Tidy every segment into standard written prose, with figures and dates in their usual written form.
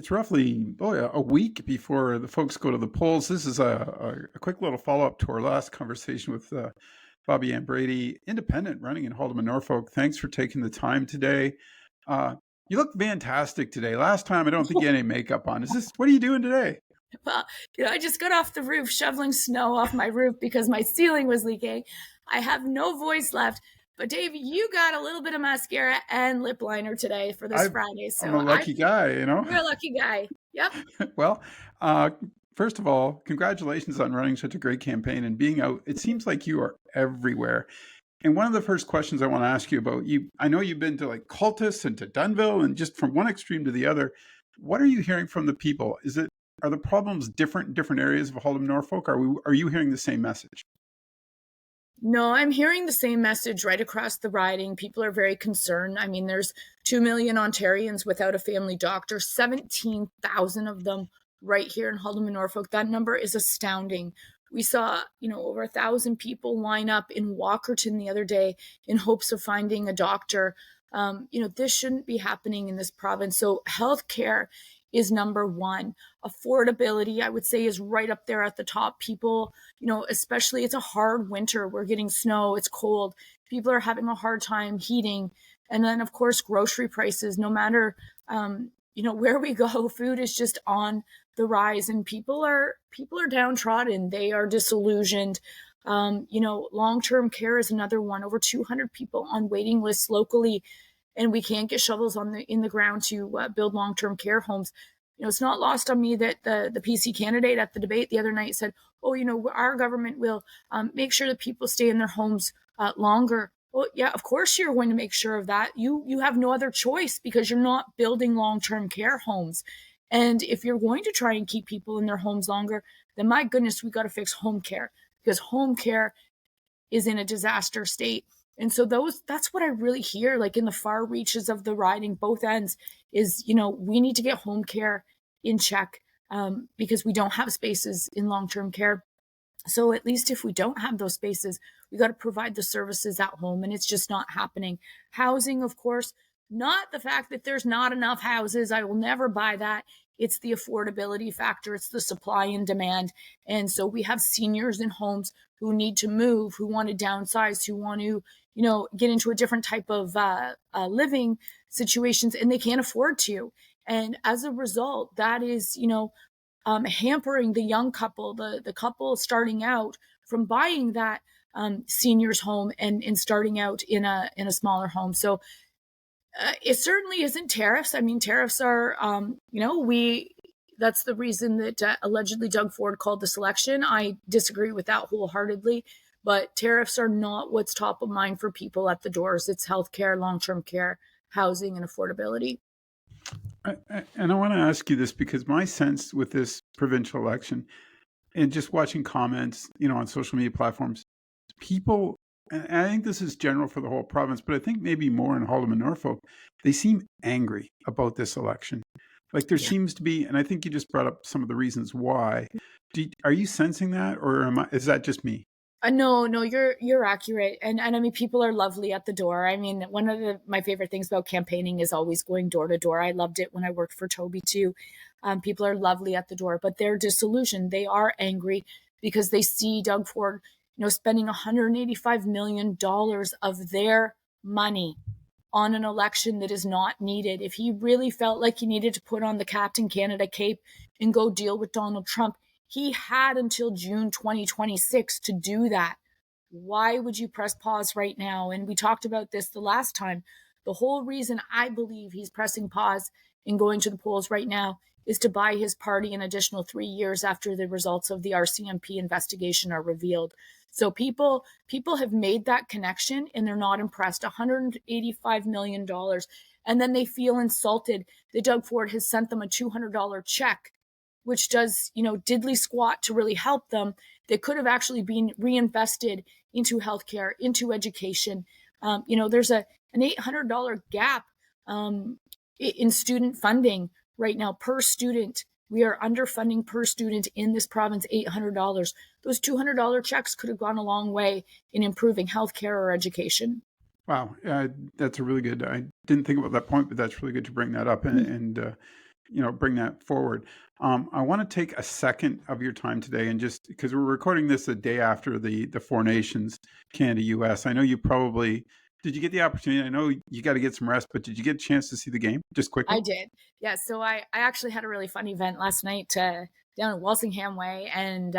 It's roughly a week before the folks go to the polls. This is a quick little follow up to our last conversation with Bobbi Ann Brady, independent, running in Haldimand Norfolk. Thanks for taking the time today. Uh, you look fantastic today. Last time, I don't think you had any makeup on. What are you doing today? Well, I just got off the roof shoveling snow off my roof because my ceiling was leaking. I have no voice left. But Dave, you got a little bit of mascara and lip liner today for this I, Friday. I'm So a lucky guy, you know? you're a lucky guy. Yep. Well, uh, first of all, congratulations on running such a great campaign and being out. It seems like you are everywhere. And one of the first questions I want to ask you about, I know you've been to like Cultus and to Dunville and just from one extreme to the other. What are you hearing from the people? Are the problems different in different areas of Hallam Norfolk? Are you hearing the same message? No, I'm hearing the same message right across the riding. People are very concerned. I mean, there's 2 million Ontarians without a family doctor, 17,000 of them right here in Haldimand, Norfolk. That number is astounding. We saw, over 1,000 people line up in Walkerton the other day in hopes of finding a doctor. This shouldn't be happening in this province. So healthcare is number one. Affordability, I would say, is right up there at the top. People, especially it's a hard winter. We're getting snow, it's cold. People are having a hard time heating. And then, of course, grocery prices, no matter, where we go, food is just on the rise and people are downtrodden. They are disillusioned. Long-term care is another one. Over 200 people on waiting lists locally, and we can't get shovels in the ground to build long-term care homes. It's not lost on me that the PC candidate at the debate the other night said, "Oh, our government will make sure that people stay in their homes longer." Well, yeah, of course you're going to make sure of that. You have no other choice because you're not building long-term care homes. And if you're going to try and keep people in their homes longer, then my goodness, we got to fix home care because home care is in a disaster state. And so that's what I really hear, like in the far reaches of the riding, both ends, is, we need to get home care in check because we don't have spaces in long-term care. So at least if we don't have those spaces, we got to provide the services at home, and it's just not happening. Housing, of course, not the fact that there's not enough houses. I will never buy that. It's the affordability factor. It's the supply and demand. And so we have seniors in homes who need to move, who want to downsize, who want to, get into a different type of living situations, and they can't afford to. And as a result, that is, hampering the young couple, the couple starting out from buying that senior's home and starting out in a smaller home. So it certainly isn't tariffs. I mean, tariffs are, that's the reason that allegedly Doug Ford called this election. I disagree with that wholeheartedly, but tariffs are not what's top of mind for people at the doors. It's healthcare, long-term care, housing, and affordability. And I want to ask you this because my sense with this provincial election and just watching comments, on social media platforms, people, and I think this is general for the whole province, but I think maybe more in Haldimand Norfolk, they seem angry about this election. Like there Yeah. seems to be, and I think you just brought up some of the reasons why. Are you sensing that, or is that just me? No, you're accurate, and I mean, people are lovely at the door. I mean, one of my favorite things about campaigning is always going door to door. I loved it when I worked for Toby too. People are lovely at the door, but they're disillusioned. They are angry because they see Doug Ford, spending $185 million of their money on an election that is not needed. If he really felt like he needed to put on the Captain Canada cape and go deal with Donald Trump, he had until June 2026 to do that. Why would you press pause right now? And we talked about this the last time. The whole reason I believe he's pressing pause and going to the polls right now is to buy his party an additional 3 years after the results of the RCMP investigation are revealed. So people have made that connection and they're not impressed. $185 million. And then they feel insulted that Doug Ford has sent them a $200 check, which does, diddly squat to really help them. That could have actually been reinvested into healthcare, into education. There's an $800 gap in student funding right now per student. We are underfunding per student in this province $800. Those $200 checks could have gone a long way in improving healthcare or education. Wow, that's a really good. I didn't think about that point, but that's really good to bring that up. And bring that forward. I want to take a second of your time today, and just because we're recording this a day after the Four Nations, Canada, US. I know you probably did. You get the opportunity? I know you got to get some rest, but did you get a chance to see the game? Just quickly. I did. Yeah. So I actually had a really fun event last night down at Walsingham Way, and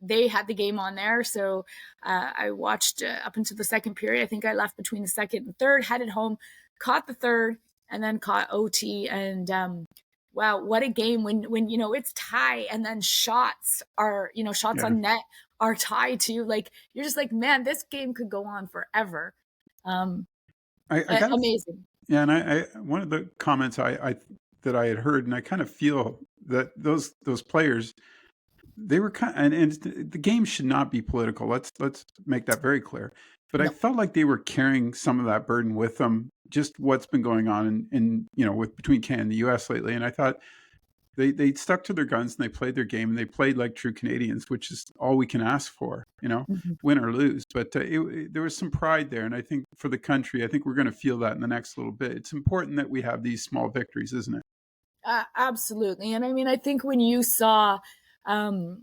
they had the game on there. So I watched up until the second period. I think I left between the second and third, headed home, caught the third, and then caught OT. And wow, what a game when it's tie, and then shots are shots Yeah, on net are tied to, like, you're just like, man, this game could go on forever. Um, I kind of Amazing. yeah, and I one of the comments I that I had heard, and I kind of feel that those players they were and the game should not be political. Let's make that very clear. But I No. felt like they were carrying some of that burden with them, just what's been going on in with between Canada and the US lately. And I thought they stuck to their guns and they played their game and they played like true Canadians, which is all we can ask for, Mhm. win or lose. But there was some pride there, and I think for the country, I think we're going to feel that in the next little bit. It's important that we have these small victories, isn't it? Absolutely. And I mean, I think when you saw um,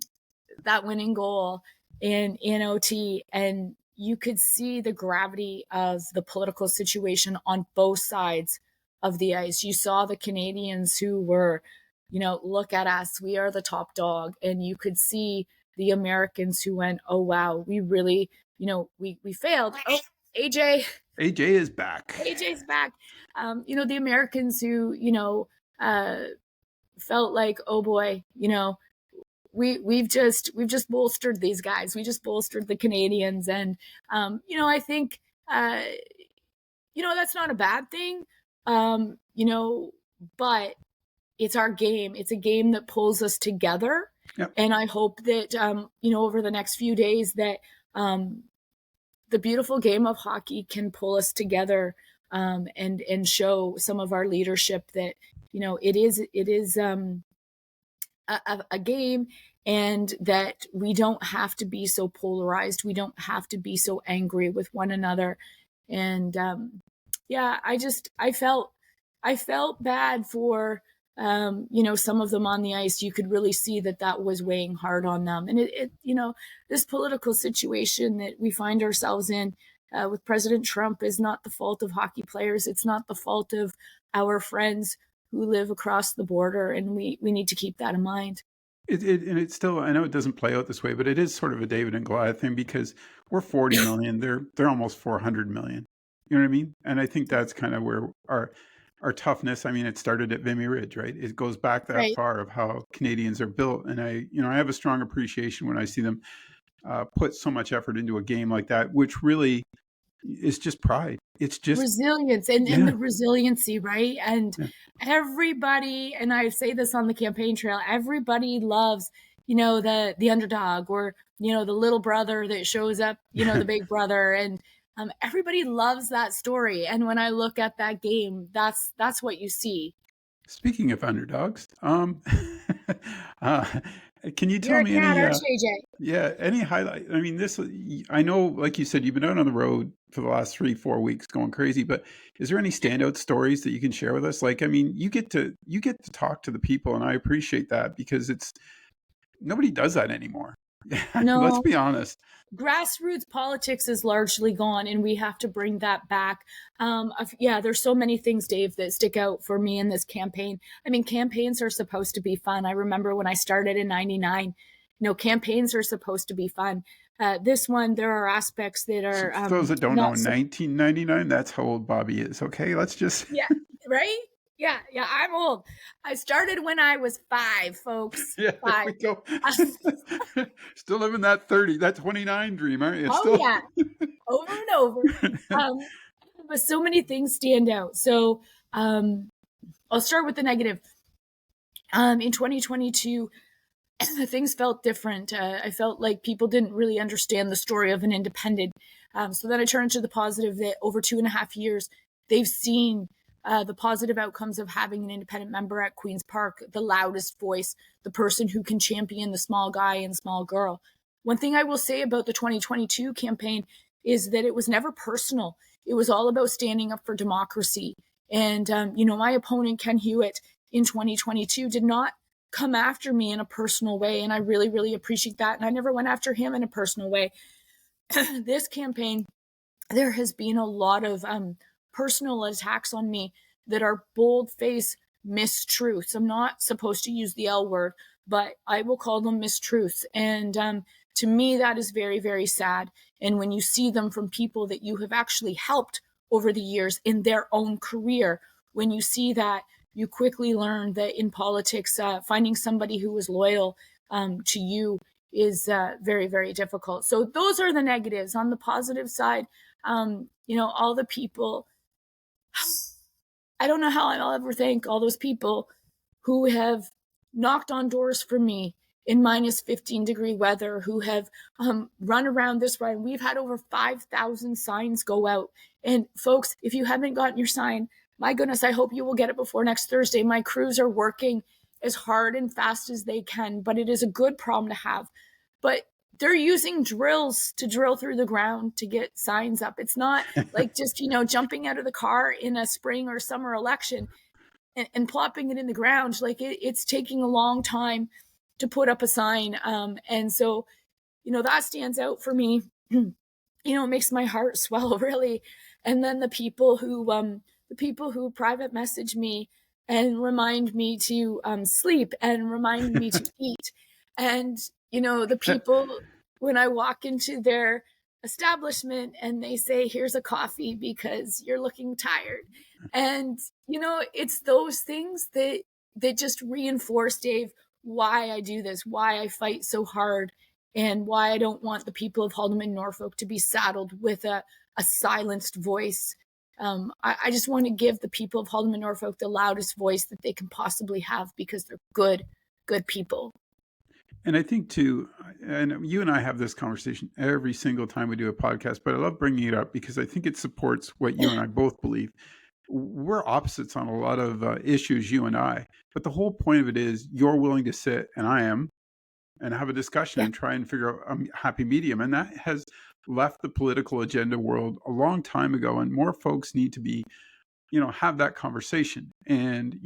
that winning goal in OT, and you could see the gravity of the political situation on both sides of the ice. You saw the Canadians who were, look at us, we are the top dog. And you could see the Americans who went, oh, wow, we really, we failed. Oh, AJ, AJ is back. AJ's back. The Americans who, uh, felt like, oh boy, we've just bolstered these guys. We just bolstered the Canadians, and I think that's not a bad thing. But it's our game. It's a game that pulls us together, Yep. and I hope that over the next few days that the beautiful game of hockey can pull us together, and show some of our leadership that it is a game, and that we don't have to be so polarized. We don't have to be so angry with one another. And yeah, I felt bad for some of them on the ice. You could really see that was weighing hard on them. And this political situation that we find ourselves in with President Trump is not the fault of hockey players. It's not the fault of our friends who live across the border, and we need to keep that in mind. And it's still, I know it doesn't play out this way, but it is sort of a David and Goliath thing because we're 40 million, they're almost 400 million. You know what I mean? And I think that's kind of where our toughness. I mean, it started at Vimy Ridge, right? It goes back that Right. far of how Canadians are built, and I have a strong appreciation when I see them put so much effort into a game like that, which really is just pride. It's just Resilience, and yeah, the resiliency, right? And yeah. everybody, and I say this on the campaign trail, everybody loves, the underdog, or, the little brother that shows up, the big brother. And everybody loves that story. And when I look at that game, that's what you see. Speaking of underdogs, uh, can you You're tell a me cat, any aren't you, AJ? yeah, any highlight? I mean, I know, like you said, you've been out on the road for the last 3, 4 weeks going crazy, but is there any standout stories that you can share with us? Like, I mean, you get to talk to the people, and I appreciate that because nobody does that anymore. Let's No. be honest. Grassroots politics is largely gone, and we have to bring that back. Yeah, there's so many things, Dave, that stick out for me in this campaign. I mean, campaigns are supposed to be fun. I remember when I started in 99, campaigns are supposed to be fun. This one, there are aspects that So are for those that don't know, not in so. 1999, that's how old Bobby is. Okay, let's just Yeah, right. Yeah, yeah, I'm old. I started when I was 5, folks. yeah, there 5. we go. Still living that 30, that 29 dream, aren't you? It's Oh still yeah, over and over. Um, but so many things stand out. So I'll start with the negative. In 2022, things felt different. I felt like people didn't really understand the story of an independent. So then I turned to the positive that over 2.5 years, they've seen the positive outcomes of having an independent member at Queen's Park, the loudest voice, the person who can champion the small guy and small girl. One thing I will say about the 2022 campaign is that it was never personal. It was all about standing up for democracy. And, my opponent, Ken Hewitt, in 2022 did not come after me in a personal way. And I really, really appreciate that. And I never went after him in a personal way. This campaign, there has been a lot of personal attacks on me that are bold-faced mistruths. I'm not supposed to use the L word, but I will call them mistruths. And to me, that is very, very sad. And when you see them from people that you have actually helped over the years in their own career, when you see that, you quickly learn that in politics, finding somebody who is loyal to you is very, very difficult. So those are the negatives. On the positive side, all the people, I don't know how I'll ever thank all those people who have knocked on doors for me in minus 15-degree weather, who have run around this ride. We've had over 5,000 signs go out. And folks, if you haven't gotten your sign, my goodness, I hope you will get it before next Thursday. My crews are working as hard and fast as they can, but it is a good problem to have. But they're using drills to drill through the ground to get signs up. It's not like just, jumping out of the car in a spring or summer election and plopping it in the ground. Like it's taking a long time to put up a sign. And so, that stands out for me. It makes my heart swell, really. And then the people who private message me and remind me to sleep and remind me to eat. And, the people, when I walk into their establishment and they say, here's a coffee because you're looking tired. And, it's those things that just reinforce, Dave, why I do this, why I fight so hard, and why I don't want the people of Haldimand Norfolk to be saddled with a silenced voice. I just want to give the people of Haldimand Norfolk the loudest voice that they can possibly have because they're good people. And I think too, and you and I have this conversation every single time we do a podcast, but I love bringing it up because I think it supports what you and I both believe. We're opposites on a lot of issues, you and I, but the whole point of it is you're willing to sit, and I am, and have a discussion and try and figure out a happy medium. And that has left the political agenda world a long time ago. And more folks need to be, have that conversation. And,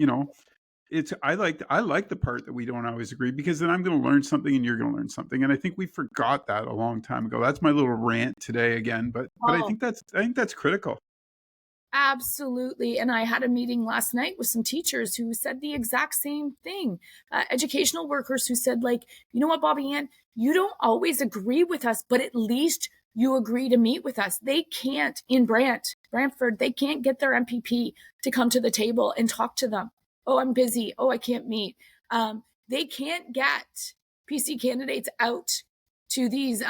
I like the part that we don't always agree, because then I'm going to learn something and you're going to learn something. And I think we forgot that a long time ago. That's my little rant today again. But I think that's critical. Absolutely. And I had a meeting last night with some teachers who said the exact same thing. Educational workers who said, like, you know what, Bobbi Ann, you don't always agree with us, but at least you agree to meet with us. They can't in Brantford, they can't get their MPP to come to the table and talk to them. Oh, I'm busy. Oh, I can't meet. They can't get PC candidates out to these,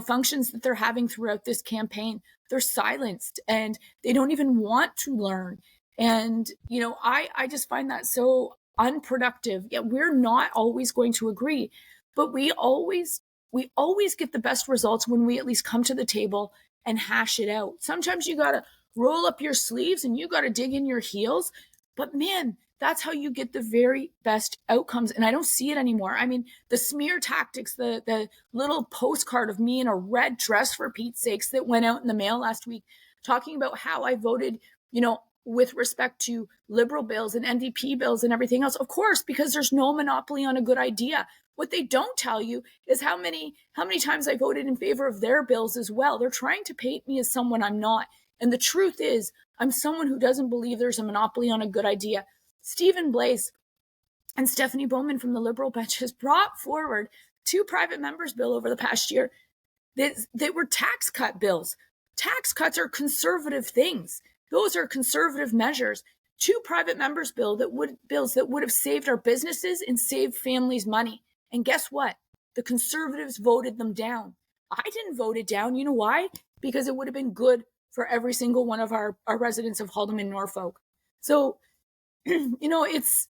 functions that they're having throughout this campaign. They're silenced and they don't even want to learn. And, I just find that so unproductive. Yet we're not always going to agree, but we always get the best results when we at least come to the table and hash it out. Sometimes you got to roll up your sleeves and you got to dig in your heels, but man, that's how you get the very best outcomes. And I don't see it anymore. I mean, the smear tactics, the little postcard of me in a red dress, for Pete's sakes, that went out in the mail last week, talking about how I voted, with respect to Liberal bills and NDP bills and everything else. Of course, because there's no monopoly on a good idea. What they don't tell you is how many times I voted in favor of their bills as well. They're trying to paint me as someone I'm not. And the truth is, I'm someone who doesn't believe there's a monopoly on a good idea. Stephen Blaise and Stephanie Bowman from the Liberal bench has brought forward 2 private members' bill over the past year that were tax cut bills. Tax cuts are conservative things. Those are conservative measures. 2 private members' bills that would have saved our businesses and saved families money. And guess what? The Conservatives voted them down. I didn't vote it down. You know why? Because it would have been good for every single one of our residents of Haldimand Norfolk. So, it's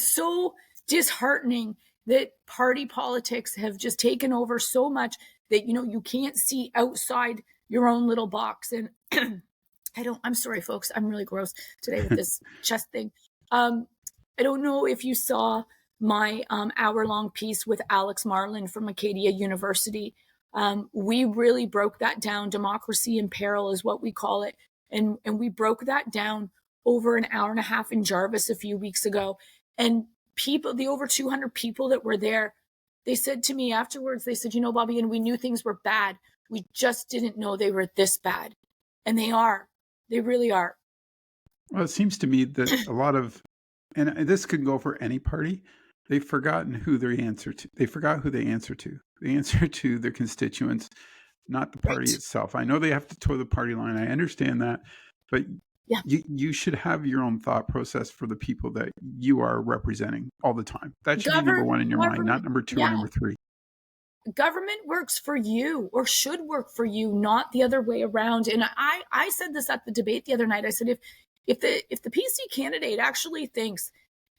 so disheartening that party politics have just taken over so much that, you can't see outside your own little box. And I'm sorry, folks, I'm really gross today with this chest thing. I don't know if you saw my hour-long piece with Alex Marlin from Acadia University. We really broke that down. Democracy in peril is what we call it. And we broke that down over an hour and a half in Jarvis a few weeks ago. And people, the over 200 people that were there, they said to me afterwards, they said, Bobbi, and we knew things were bad. We just didn't know they were this bad. And they are. They really are. Well, it seems to me that a lot of, and this could go for any party, they've forgotten who they answer to. They forgot who they answer to. They answer to their constituents, not the party Right. itself. I know they have to toe the party line. I understand that, but Yeah. you should have your own thought process for the people that you are representing all the time. That should be number one in your mind, not number two or number three. Government works for you, or should work for you, not the other way around. And I said this at the debate the other night. I said, if the PC candidate actually thinks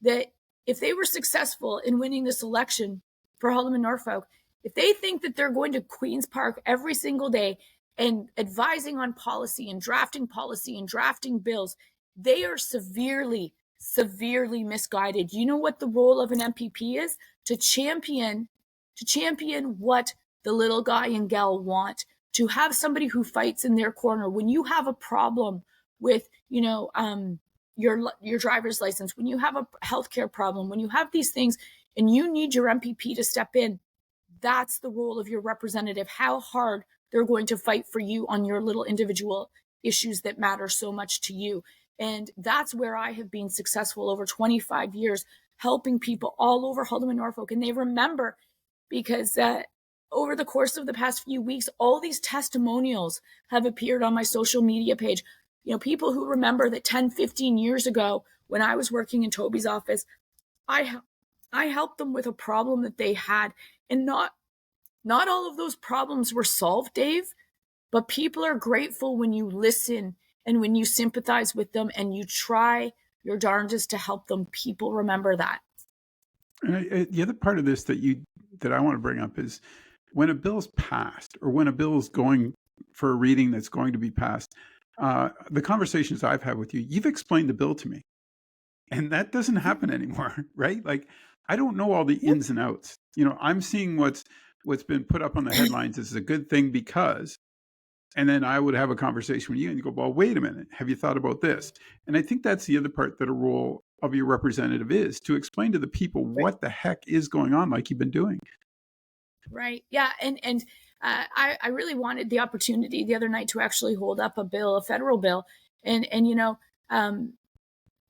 that if they were successful in winning this election for Haldimand Norfolk, if they think that they're going to Queen's Park every single day and advising on policy and drafting bills, they are severely misguided. You know what the role of an MPP is? To champion what the little guy and gal want, to have somebody who fights in their corner. When you have a problem with, your driver's license, when you have a healthcare problem, when you have these things and you need your MPP to step in, that's the role of your representative, how hard they're going to fight for you on your little individual issues that matter so much to you. And that's where I have been successful over 25 years, helping people all over Haldimand Norfolk. And they remember, because over the course of the past few weeks, all these testimonials have appeared on my social media page. People who remember that 10, 15 years ago, when I was working in Toby's office, I helped them with a problem that they had. And not all of those problems were solved, Dave, but people are grateful when you listen and when you sympathize with them and you try your darndest to help them. People remember that. And the other part of this that I want to bring up is when a bill's passed, or when a bill is going for a reading that's going to be passed, the conversations I've had with you, you've explained the bill to me. And that doesn't happen anymore, right? Like, I don't know all the ins and outs. I'm seeing what's been put up on the headlines as a good thing because, and then I would have a conversation with you and you go, well, wait a minute, have you thought about this? And I think that's the other part that a role of your representative is, to explain to the people what the heck is going on, like you've been doing. Right. Yeah. And I really wanted the opportunity the other night to actually hold up a federal bill. And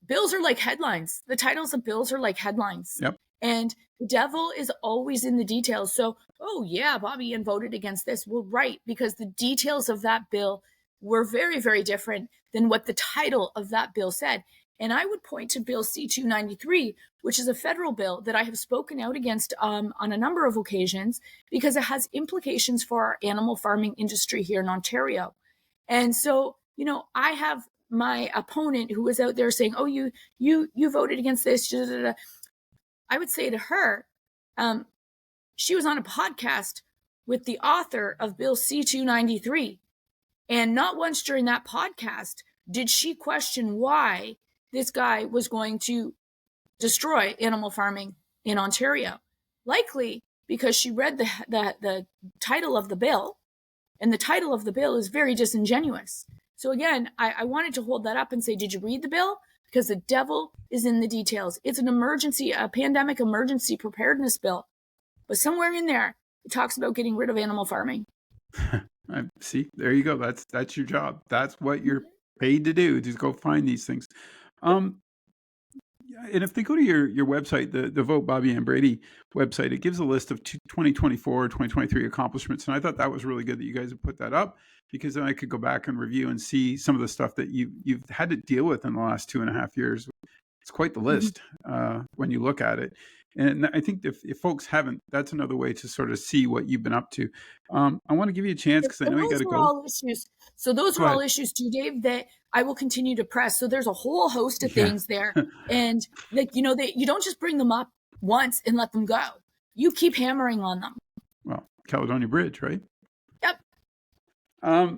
bills are like headlines. The titles of bills are like headlines. Yep. And the devil is always in the details. So, oh yeah, Bobbi Ann voted against this. Well, right, because the details of that bill were very, very different than what the title of that bill said. And I would point to Bill C-293, which is a federal bill that I have spoken out against on a number of occasions, because it has implications for our animal farming industry here in Ontario. And so, I have my opponent who was out there saying, oh, you voted against this. I would say to her, she was on a podcast with the author of Bill C-293. And not once during that podcast did she question why this guy was going to destroy animal farming in Ontario. Likely because she read the title of the bill, and the title of the bill is very disingenuous. So again, I wanted to hold that up and say, did you read the bill? Because the devil is in the details. It's a pandemic emergency preparedness bill. But somewhere in there, it talks about getting rid of animal farming. See, there you go. That's your job. That's what you're paid to do. Just go find these things. And if they go to your website, the Vote Bobbi Ann Brady website, it gives a list of 2024, 2023 accomplishments. And I thought that was really good that you guys have put that up, because then I could go back and review and see some of the stuff that you've had to deal with in the last 2.5 years. It's quite the list when you look at it. And I think if folks haven't, that's another way to sort of see what you've been up to. I want to give you a chance because I know you got to go. All issues. So those are all issues too, Dave, that I will continue to press. So there's a whole host of things there. And you don't just bring them up once and let them go. You keep hammering on them. Well, Caledonia Bridge, right? Yep. I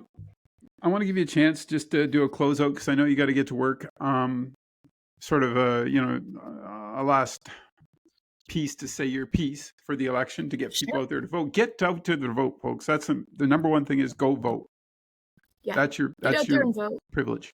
want to give you a chance just to do a closeout because I know you got to get to work. Sort of a last piece to say your piece for the election, to get people out there to vote. Get out to the vote, folks. That's the number one thing, is go vote. Yeah. That's Get out there your and vote. privilege.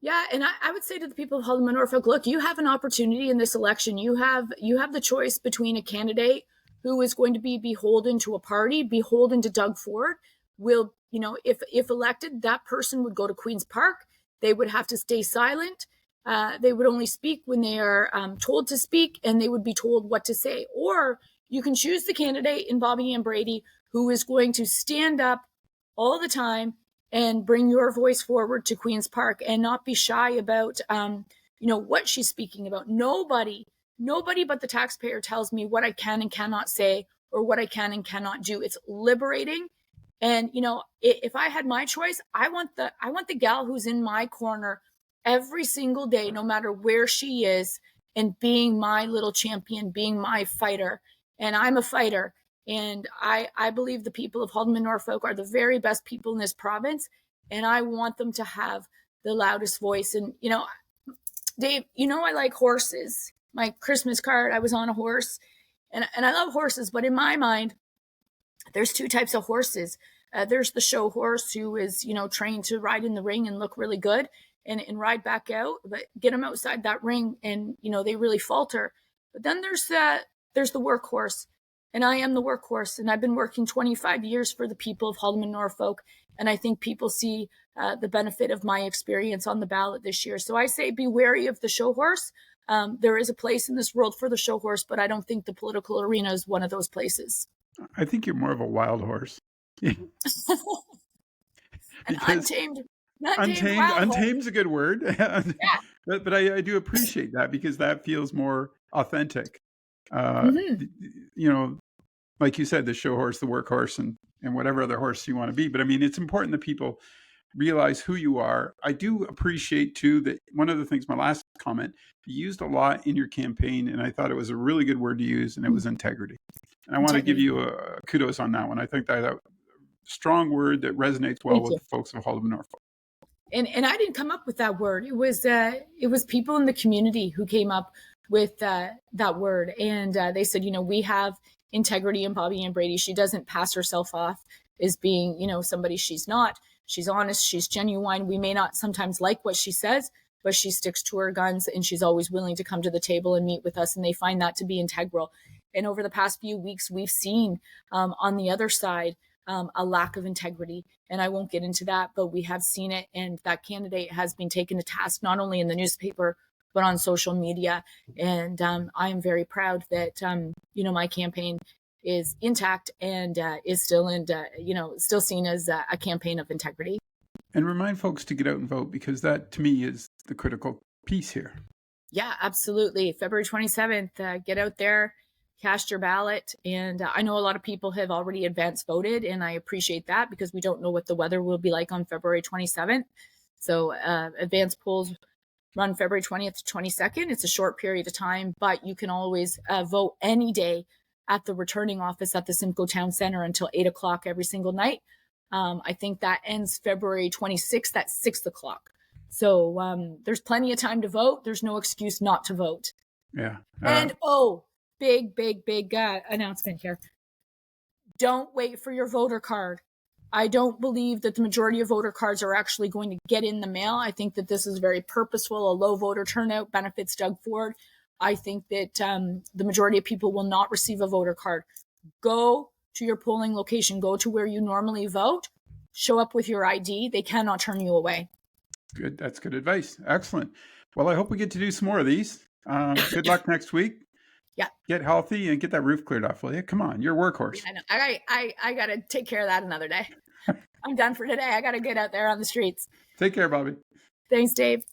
Yeah, and I would say to the people of Haldimand Norfolk, look, you have an opportunity in this election. You have the choice between a candidate who is going to be beholden to a party, beholden to Doug Ford. Will, if elected, that person would go to Queen's Park. They would have to stay silent. They would only speak when they are told to speak, and they would be told what to say. Or you can choose the candidate in Bobbi Ann Brady who is going to stand up all the time and bring your voice forward to Queen's Park and not be shy about, what she's speaking about. Nobody but the taxpayer tells me what I can and cannot say or what I can and cannot do. It's liberating. And, if I had my choice, I want the gal who's in my corner every single day, no matter where she is, and being my little champion, being my fighter. And I'm a fighter. And I believe the people of Haldimand Norfolk are the very best people in this province. And I want them to have the loudest voice. And, Dave, I like horses. My Christmas card, I was on a horse. And I love horses. But in my mind, there's two types of horses. There's the show horse who is, trained to ride in the ring and look really good and ride back out. But get them outside that ring and, they really falter. But then there's the workhorse. And I am the workhorse, and I've been working 25 years for the people of Haldimand Norfolk, and I think people see the benefit of my experience on the ballot this year. So I say be wary of the show horse. There is a place in this world for the show horse, but I don't think the political arena is one of those places. I think you're more of a wild horse. An untamed wild horse. Untamed's a good word. Yeah. But I do appreciate that because that feels more authentic. Like you said, the show horse, the workhorse, and whatever other horse you want to be. But I mean, it's important that people realize who you are. I do appreciate too that one of the things, my last comment, you used a lot in your campaign, and I thought it was a really good word to use, and it was integrity. And I want to give you a kudos on that one. I think that a strong word that resonates well with the folks of Haldimand Norfolk. And I didn't come up with that word. It was people in the community who came up with that word. And they said, we have integrity in Bobbi Ann Brady. She doesn't pass herself off as being, somebody she's not. She's honest. She's genuine. We may not sometimes like what she says, but she sticks to her guns and she's always willing to come to the table and meet with us. And they find that to be integral. And over the past few weeks, we've seen on the other side, a lack of integrity. And I won't get into that, but we have seen it. And that candidate has been taken to task, not only in the newspaper, but on social media. And I am very proud that, my campaign is intact and is still, still seen as a campaign of integrity. And remind folks to get out and vote, because that, to me, is the critical piece here. Yeah, absolutely. February 27th, get out there, cast your ballot. And I know a lot of people have already advance voted, and I appreciate that because we don't know what the weather will be like on February 27th. So advance polls run February 20th to 22nd. It's a short period of time, but you can always vote any day at the returning office at the Simcoe Town Center until 8 o'clock every single night. I think that ends February 26th at 6 o'clock. So there's plenty of time to vote. There's no excuse not to vote. Yeah. And big announcement here. Don't wait for your voter card. I don't believe that the majority of voter cards are actually going to get in the mail. I think that this is very purposeful. A low voter turnout benefits Doug Ford. I think that the majority of people will not receive a voter card. Go to your polling location. Go to where you normally vote. Show up with your ID. They cannot turn you away. Good. That's good advice. Excellent. Well, I hope we get to do some more of these. Good luck next week. Yeah. Get healthy and get that roof cleared off, will you? Come on, you're a workhorse. Yeah, I got to take care of that another day. I'm done for today. I got to get out there on the streets. Take care, Bobbi. Thanks, Dave.